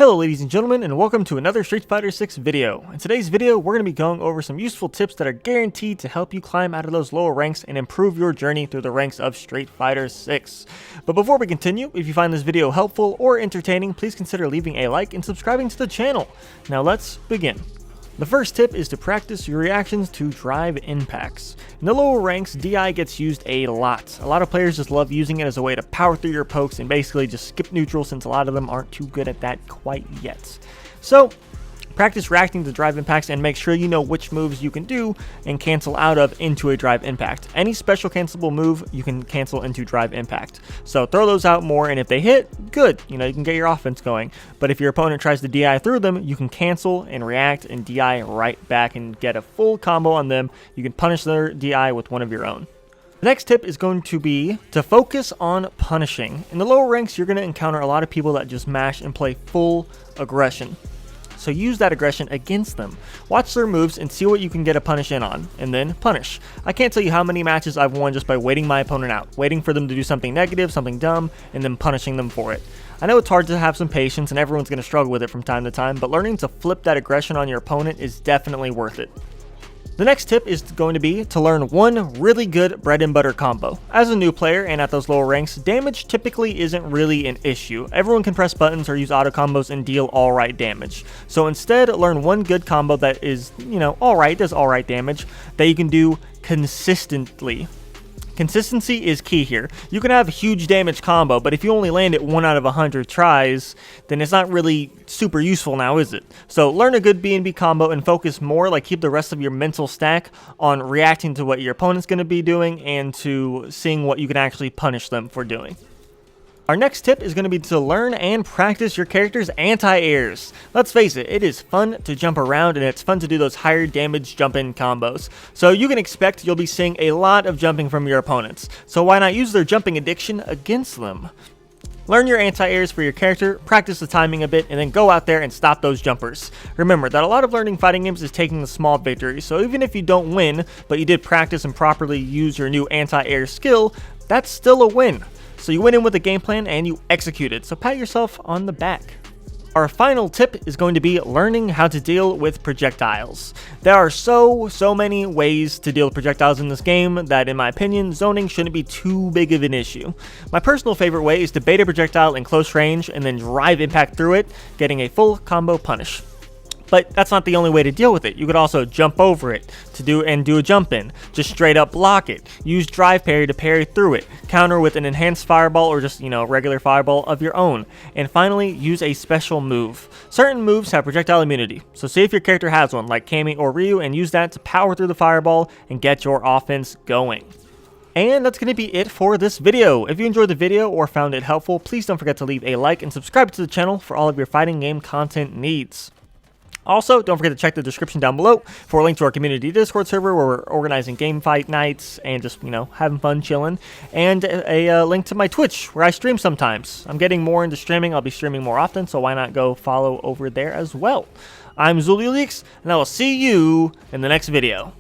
Hello ladies and gentlemen, and welcome to another Street Fighter 6 video. In today's video, we're going to be going over some useful tips that are guaranteed to help you climb out of those lower ranks and improve your journey through the ranks of Street Fighter 6. But before we continue, if you find this video helpful or entertaining, please consider leaving a like and subscribing to the channel. Now let's begin. The first tip is to practice your reactions to drive impacts. In the lower ranks, DI gets used a lot. A lot of players just love using it as a way to power through your pokes and basically just skip neutral, since a lot of them aren't too good at that quite yet. So, practice reacting to drive impacts and make sure you know which moves you can do and cancel out of into a drive impact. Any special cancelable move you can cancel into drive impact. So throw those out more, and if they hit, good. You can get your offense going. But if your opponent tries to DI through them, you can cancel and react and DI right back and get a full combo on them. You can punish their DI with one of your own. The next tip is going to be to focus on punishing. In the lower ranks, you're going to encounter a lot of people that just mash and play full aggression. So use that aggression against them. Watch their moves and see what you can get a punish in on, and then punish. I can't tell you how many matches I've won just by waiting my opponent out, waiting for them to do something negative, something dumb, and then punishing them for it. I know it's hard to have some patience and everyone's going to struggle with it from time to time, but learning to flip that aggression on your opponent is definitely worth it. The next tip is going to be to learn one really good bread and butter combo. As a new player and at those lower ranks, damage typically isn't really an issue. Everyone can press buttons or use auto combos and deal alright damage. So instead, learn one good combo that is, alright, does alright damage, that you can do consistently. Consistency is key here. You can have a huge damage combo, but if you only land it 1 out of 100 tries, then it's not really super useful now, is it? So learn a good B&B combo and focus more, keep the rest of your mental stack on reacting to what your opponent's going to be doing and to seeing what you can actually punish them for doing. Our next tip is going to be to learn and practice your character's anti-airs. Let's face it, it is fun to jump around and it's fun to do those higher damage jump-in combos. So you can expect you'll be seeing a lot of jumping from your opponents. So why not use their jumping addiction against them? Learn your anti-airs for your character, practice the timing a bit, and then go out there and stop those jumpers. Remember that a lot of learning fighting games is taking the small victories, so even if you don't win, but you did practice and properly use your new anti-air skill, that's still a win. So you went in with a game plan and you executed, so pat yourself on the back. Our final tip is going to be learning how to deal with projectiles. There are so many ways to deal with projectiles in this game that, in my opinion, zoning shouldn't be too big of an issue. My personal favorite way is to bait a projectile in close range and then drive impact through it, getting a full combo punish. But that's not the only way to deal with it. You could also jump over it to do a jump in. Just straight up block it. Use drive parry to parry through it. Counter with an enhanced fireball or just, regular fireball of your own. And finally, use a special move. Certain moves have projectile immunity. So see if your character has one, like Cammy or Ryu, and use that to power through the fireball and get your offense going. And that's going to be it for this video. If you enjoyed the video or found it helpful, please don't forget to leave a like and subscribe to the channel for all of your fighting game content needs. Also, don't forget to check the description down below for a link to our community Discord server where we're organizing game fight nights and just, having fun chilling. And a link to my Twitch where I stream sometimes. I'm getting more into streaming. I'll be streaming more often, so why not go follow over there as well. I'm Zuliolix, and I will see you in the next video.